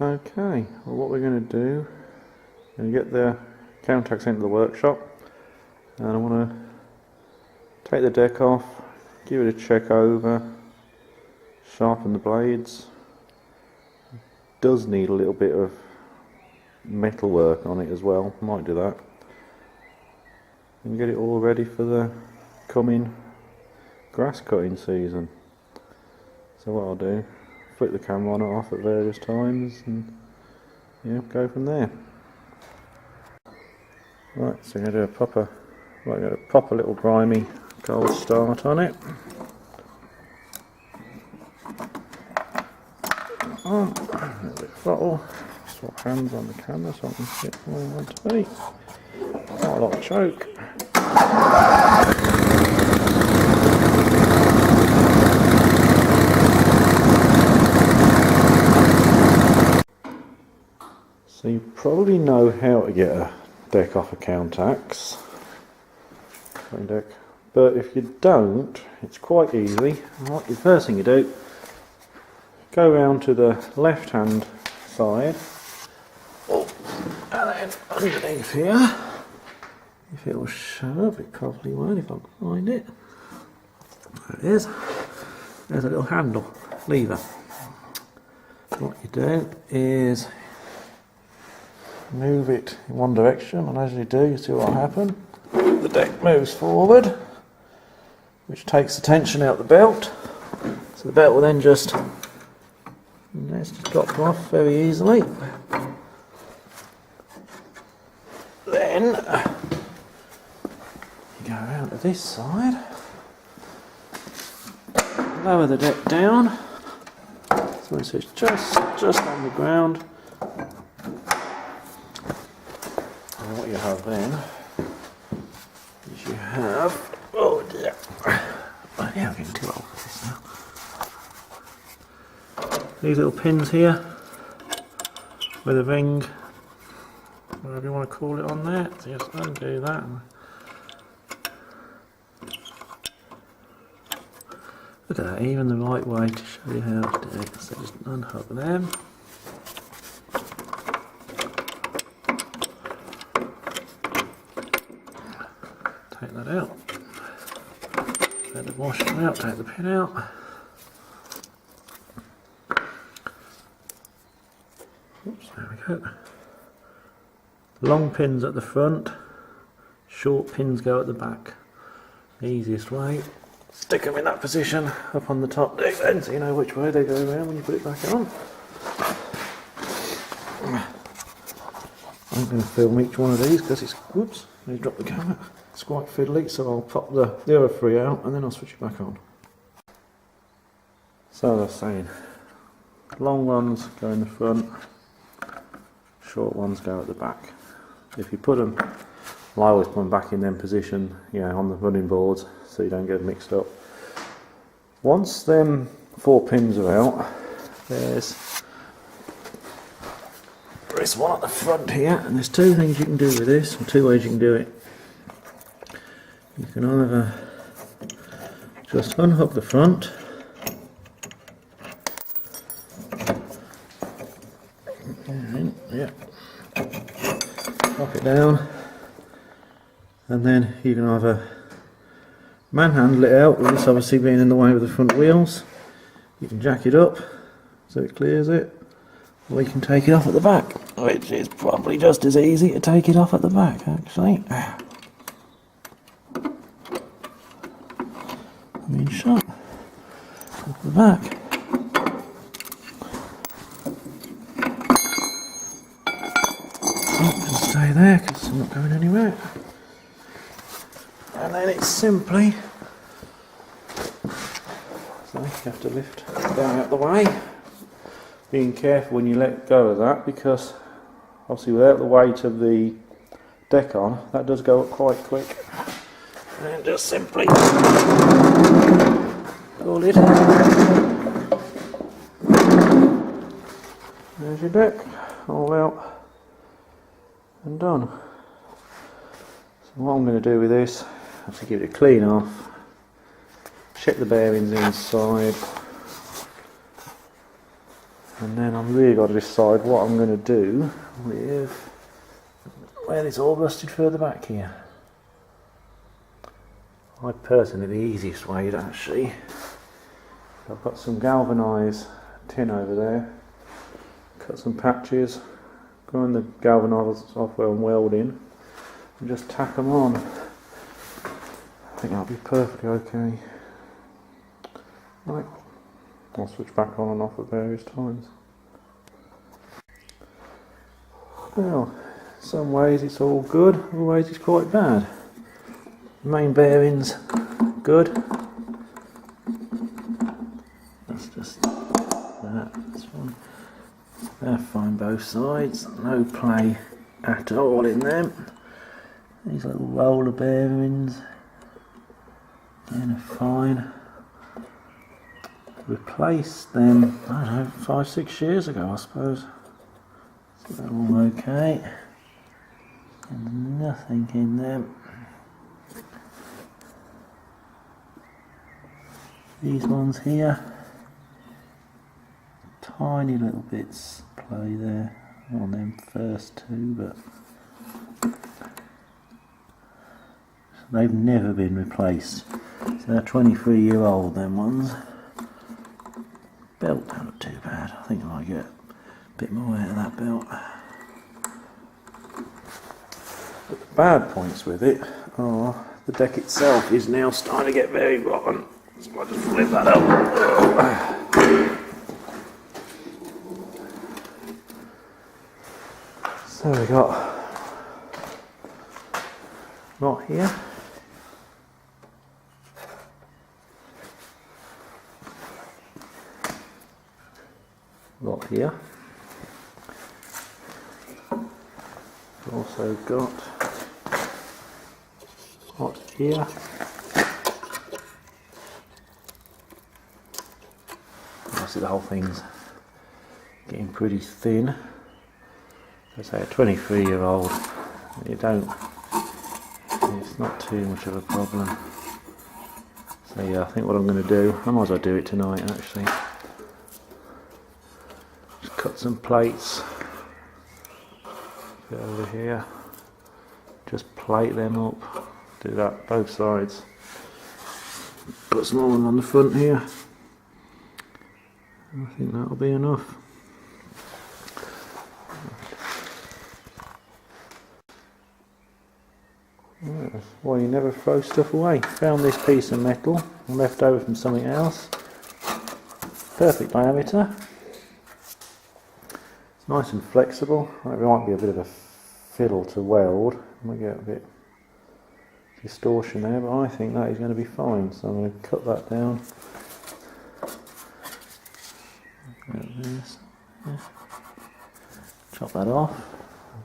Okay, well what we're going to do, I'm going to get the contacts into the workshop, and I want to take the deck off, give it a check over, sharpen the blades. It does need a little bit of metal work on it as well, might do that, and get it all ready for the coming grass cutting season. So what I'll do, flick the camera on and off at various times and go from there. Right, so I'm going to do a proper little grimy cold start on it. A little bit of throttle, swap hands on the camera so I can see where I want to be. Quite a lot of choke. So you probably know how to get a deck off a Countax deck, but if you don't, it's quite easy. Right, the first thing you do, go round to the left hand side, and then underneath here, if it will show up, it probably won't if I can find it. There it is. There's a little handle, lever. What you do is move it in one direction, and as you do, you see what will happen. The deck moves forward, which takes the tension out the belt, so the belt will then just drop off very easily. Then you go around to this side, lower the deck down so it's just on the ground. And what you have then is you have, oh dear, I'm getting too old for this now. These little pins here with a ring, whatever you want to call it, on there. So just undo that. Look at that, even the right way to show you how to do it. So just unhook them. Take that out. Let the washer out, take the pin out. Oops, there we go. Long pins at the front, short pins go at the back. The easiest way, stick them in that position up on the top deck then, so you know which way they go around when you put it back on. I'm going to film each one of these because it's, whoops, I dropped the camera. It's quite fiddly, so I'll pop the other three out and then I'll switch it back on. So as I was saying, long ones go in the front, short ones go at the back. If you put them, well, I always put them back in them position, on the running boards so you don't get mixed up. Once them 4 pins are out, there's this one at the front here, and there's 2 things you can do with this, or 2 ways you can do it. You can either just unhook the front, and pop it down, and then you can either manhandle it out, with this obviously being in the way with the front wheels. You can jack it up so it clears it, or you can take it off at the back, which is probably just as easy to take it off at the back actually. Shut at the back. Oh, can stay there because I'm not going anywhere. And then it's simply, so you have to lift that out of the way. Being careful when you let go of that, because obviously without the weight of the deck on, that does go up quite quick. And just simply pull it. There's your deck, all out and done. So what I'm going to do with this, I have to give it a clean off, check the bearings inside, And then I'm really got to decide what I'm going to do with where this all rusted further back here. I personally, the easiest way is actually, I've got some galvanised tin over there, cut some patches, grind the galvanised off where I'm welding, and just tack them on. I think that'll be perfectly okay. Right, I'll switch back on and off at various times. Well, in some ways it's all good, other ways it's quite bad. Main bearings, good. That's just that. That's fine. They're fine both sides. No play at all in them. These little roller bearings, again, are fine. Replaced them, I don't know, 5-6 years ago, I suppose. So they're all okay. And nothing in them. These ones here, tiny little bits play there on them first two, but they've never been replaced. So they're 23-year-old, them ones. Belt don't look too bad. I think I might get a bit more out of that belt. But the bad points with it are the deck itself is now starting to get very rotten. So I'll just flip that up. So we got lot here. Lot here. We've also got lot here. Obviously the whole thing's getting pretty thin. I say a 23-year-old, it's not too much of a problem. So yeah, I think what I'm going to do, I might as well do it tonight actually. Just cut some plates, get over here, just plate them up, do that both sides. Put some more on the front here. I think that'll be enough. Well, you never throw stuff away. Found this piece of metal left over from something else. Perfect diameter. It's nice and flexible. It might be a bit of a fiddle to weld. Might get a bit distortion there, but I think that is going to be fine. So I'm going to cut that down. Like this. Yeah. Chop that off.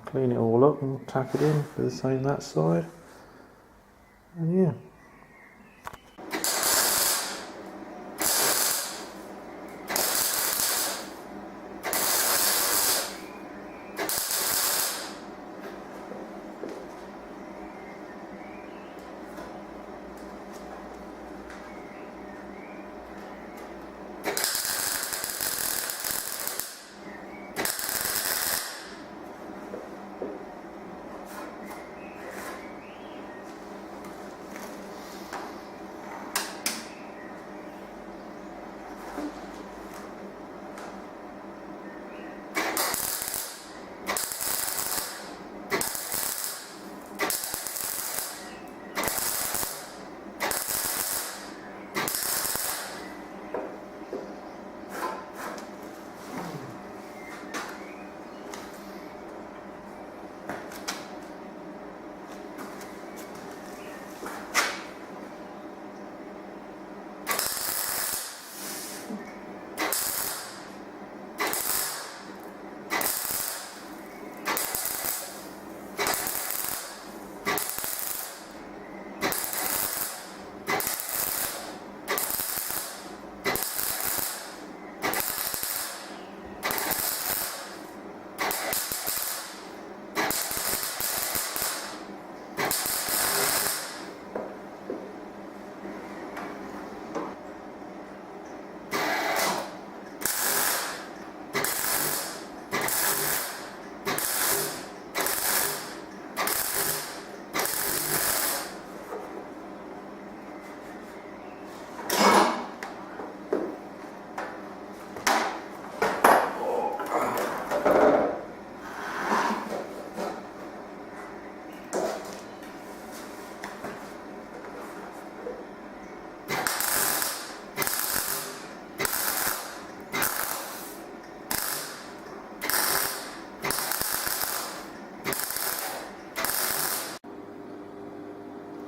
Clean it all up and tack it in. Do the same that side. And yeah.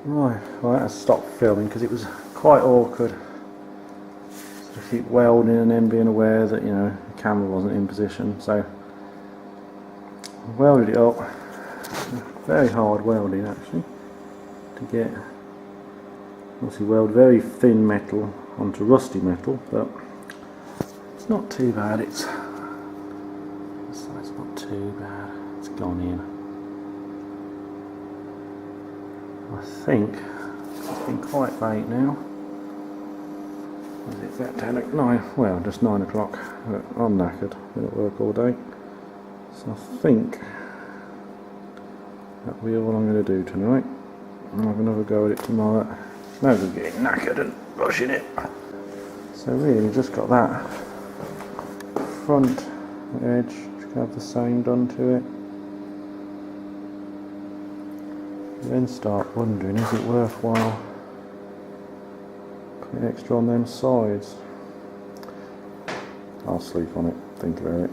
Right, well, I had to stop filming because it was quite awkward to keep welding and then being aware that, you know, the camera wasn't in position. So I welded it up. Very hard welding actually to get. Obviously weld very thin metal onto rusty metal, but it's not too bad. It's not too bad. It's gone in. I think it's been quite late now. Is it about 10 o'clock? 9, well, just 9 o'clock. I'm knackered. Been at work all day. So I think that'll be all I'm going to do tonight. I'll have another go at it tomorrow. No good getting knackered and rushing it. So really just got that front edge, just have the same done to it. Then start wondering, is it worthwhile putting extra on them sides? I'll sleep on it, think about it.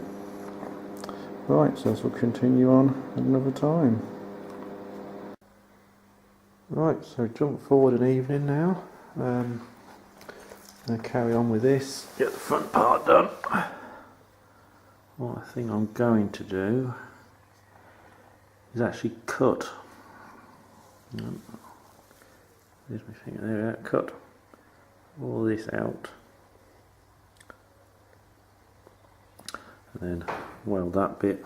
Right, so this will continue on another time. Right, so jump forward an evening now. And carry on with this, get the front part done. What I think I'm going to do is actually cut. There's my finger there, cut all this out. And then weld that bit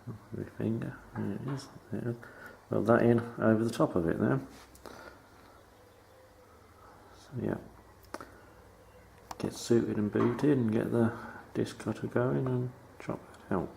with my finger. There it is. There it is. Weld that in over the top of it now. So yeah, get suited and booted and get the disc cutter going and chop it out.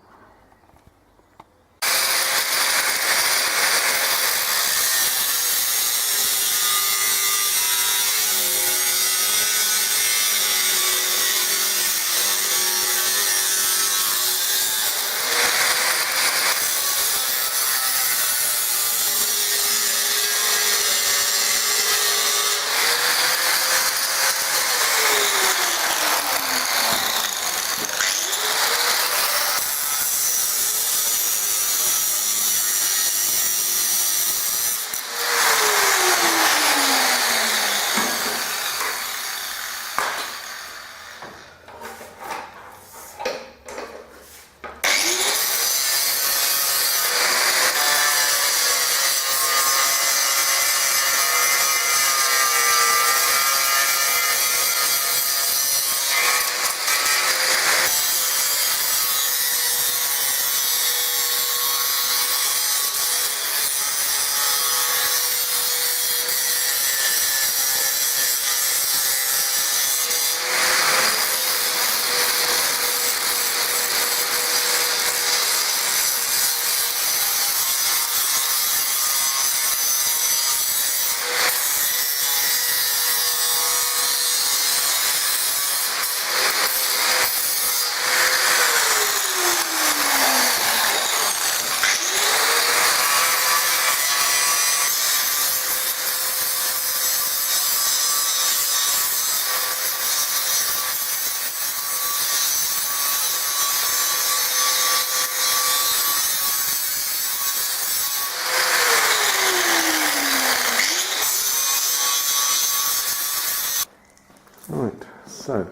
Right, so,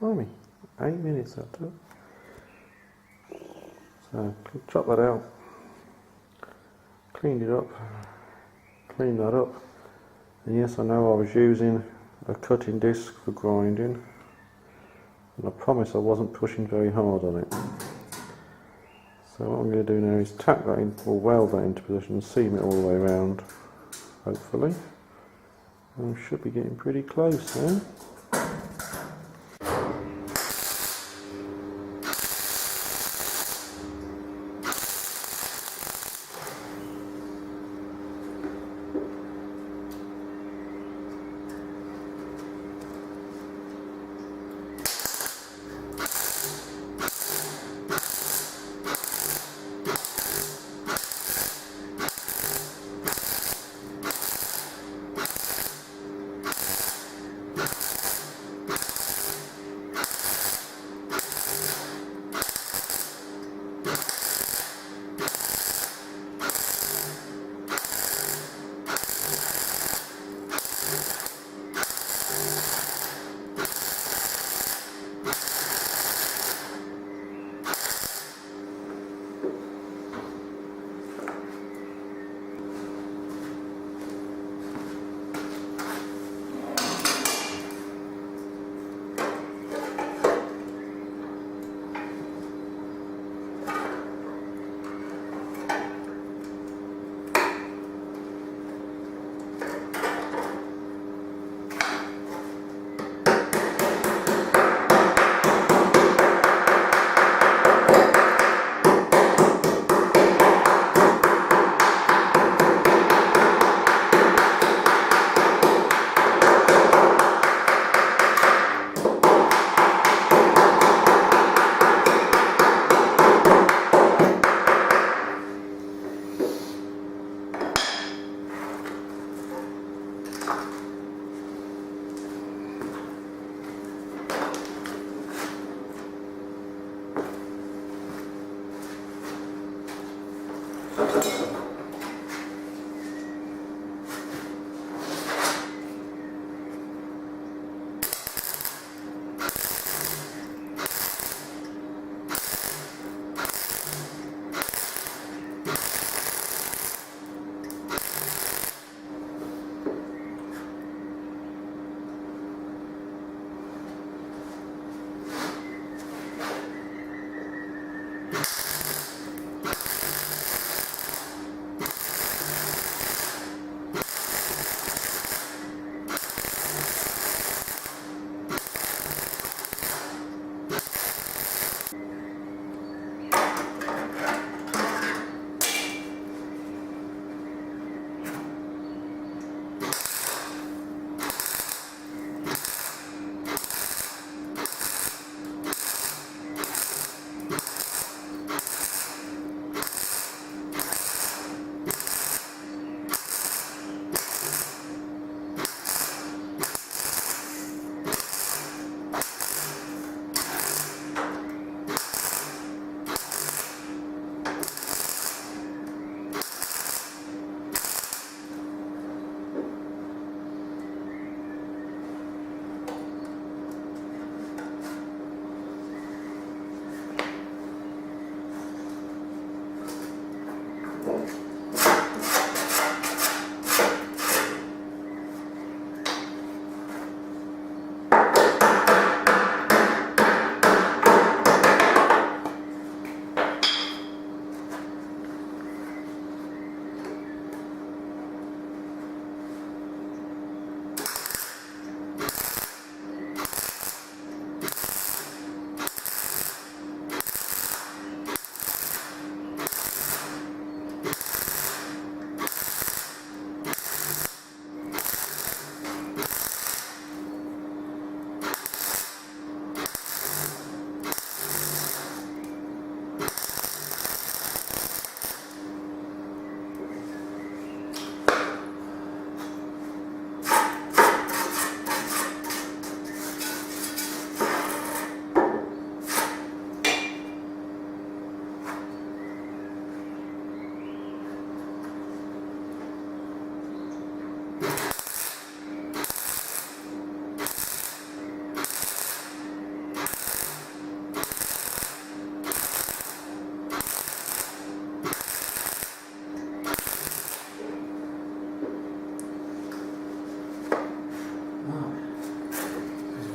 blimey, 8 minutes that took. So, chop that out, cleaned it up, cleaned that up, and yes, I know I was using a cutting disc for grinding, and I promise I wasn't pushing very hard on it. So what I'm going to do now is tap that in, or weld that into position and seam it all the way around, hopefully. And we should be getting pretty close now.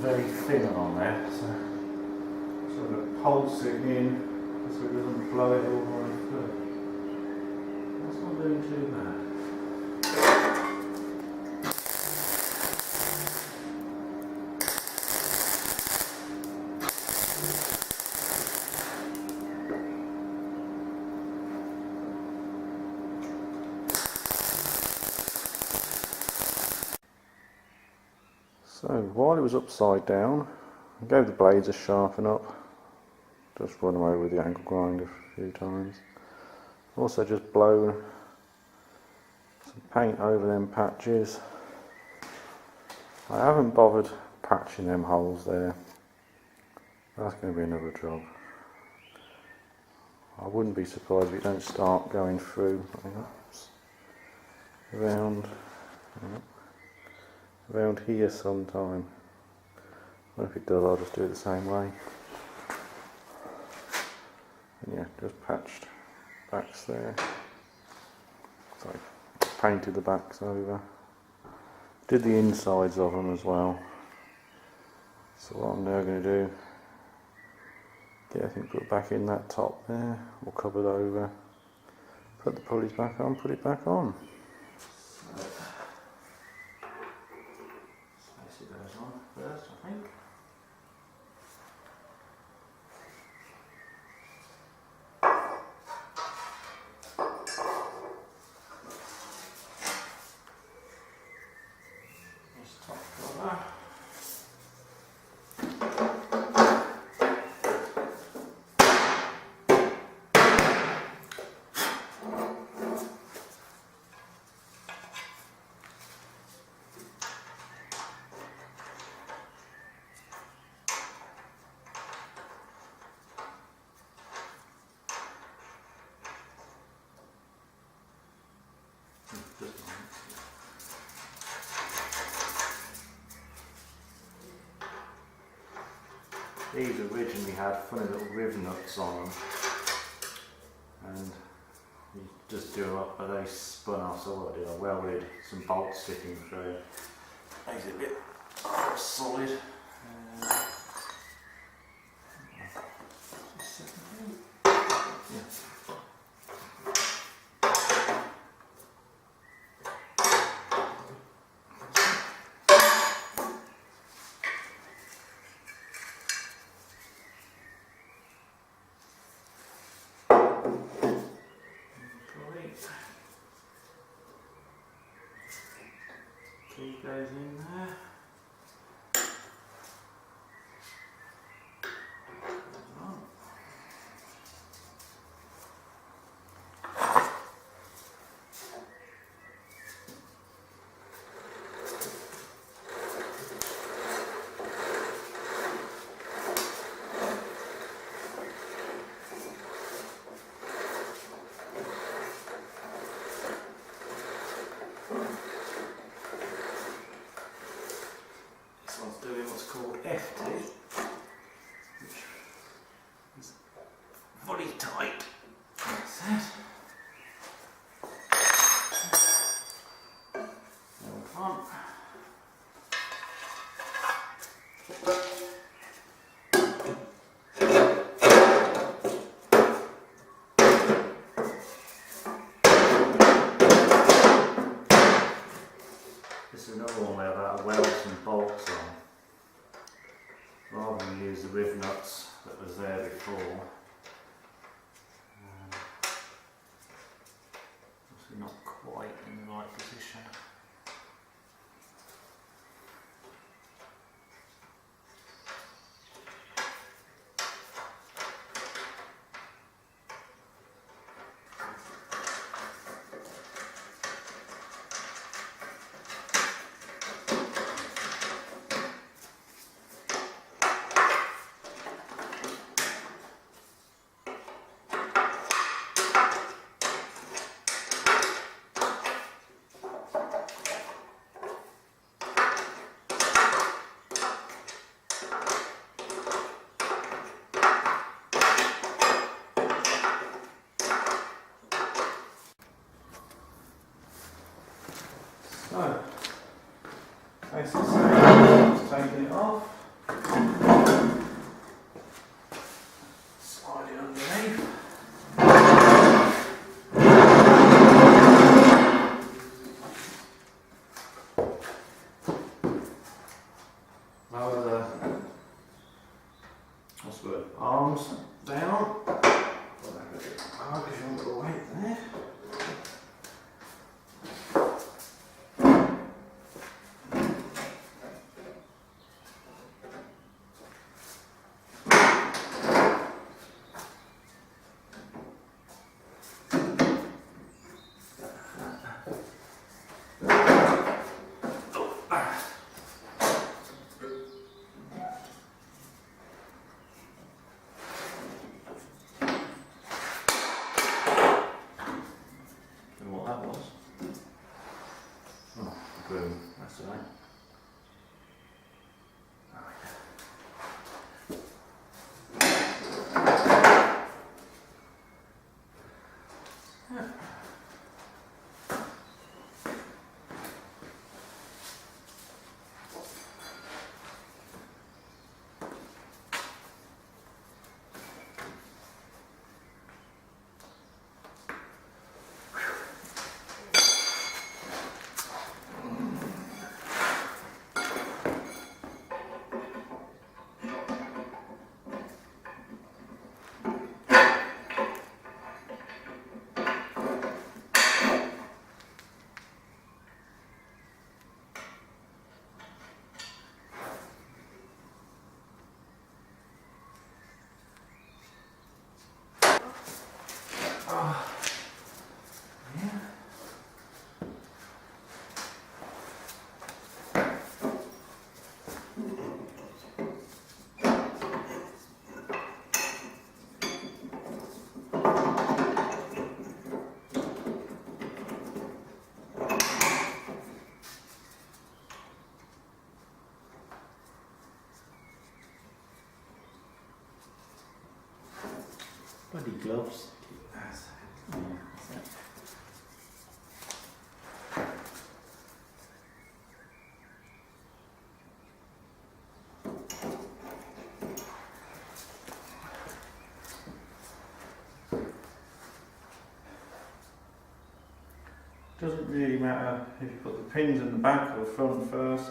Very thin along there, so sort of pulse it in so it doesn't blow it all the way through. That's not doing too bad. So while it was upside down, I gave the blades a sharpen up, just run away with the angle grinder a few times. Also just blown some paint over them patches. I haven't bothered patching them holes there. That's going to be another job. I wouldn't be surprised if it don't start going through around here sometime. Well, if it does, I'll just do it the same way. And yeah, just patched backs there. So painted the backs over. Did the insides of them as well. So what I'm now going to do, get everything put back in that top there, or covered over. Put the pulleys back on, put it back on. First, I think. This top cover. These originally had funny little riv nuts on them, and you just do up, but they spun off. So what I did, I welded some bolts sticking through. Makes it a bit more solid. Key goes in there. Doing what's called FT, which is fully tight. That's it. Hold on. This is another one where I've got to weld some bolts on, rather than use the riv nuts that was there before. Obviously not quite in the right position. So, basically just taking it off, slide it underneath. Lower the arms down. Because you want the weight there. Bloody gloves. Doesn't really matter if you put the pins in the back or the front first.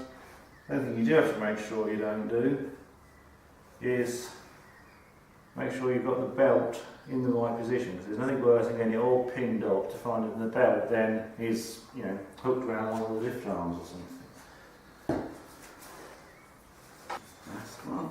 The only thing you do have to make sure you don't do is make sure you've got the belt in the right position, because there's nothing worse than getting it all pinned up to find that the belt then is, you know, hooked around one of the lift arms or something. Last one.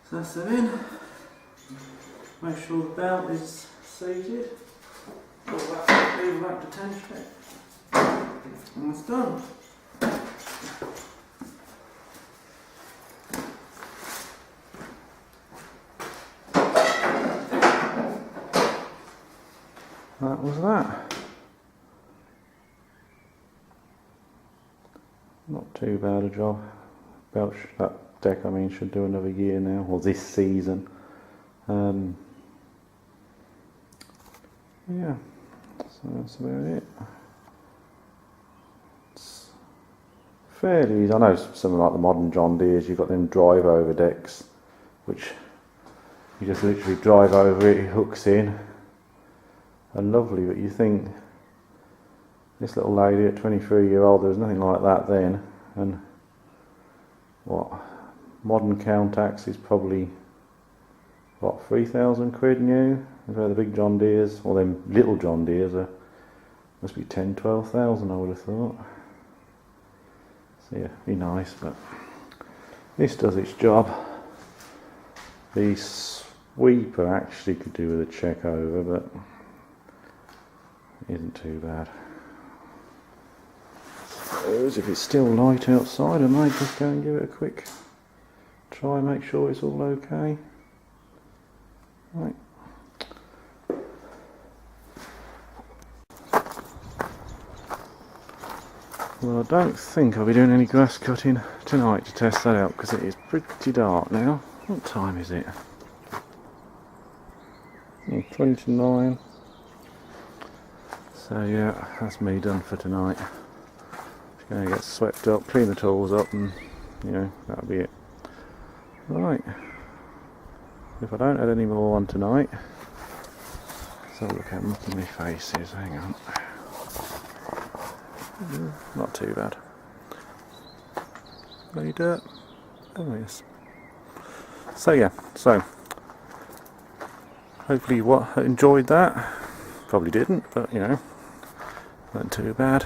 So that's it in. Make sure the belt is seated. Leave that potentially. And it's done. That was that. Not too bad a job. That deck, I mean, should do another year now, or this season. Yeah, so that's about it. It's fairly easy. I know something like the modern John Deeres, you've got them drive over decks, which you just literally drive over it, it hooks in. And lovely, but you think this little lady at 23-year-old, there was nothing like that then, and what, modern Countax is probably, what, 3,000 quid new, where the big John Deeres, or them little John Deeres are, must be 10-12,000 I would have thought. So yeah, be nice, but this does its job. The sweeper actually could do with a check over, but isn't too bad. Suppose if it's still light outside, I might just go and give it a quick try, make sure it's all okay. Right. Well, I don't think I'll be doing any grass cutting tonight to test that out, because it is pretty dark now. What time is it? 29. So yeah, that's me done for tonight. Just going to get swept up, clean the tools up, and you know, that'll be it. Right. If I don't add any more on tonight, so look how mucky my face is. Hang on. Not too bad. Any dirt? Oh yes. So yeah, so hopefully you enjoyed that. Probably didn't, but you know, not too bad.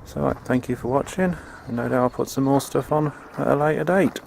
So right, thank you for watching, and no doubt I'll put some more stuff on at a later date.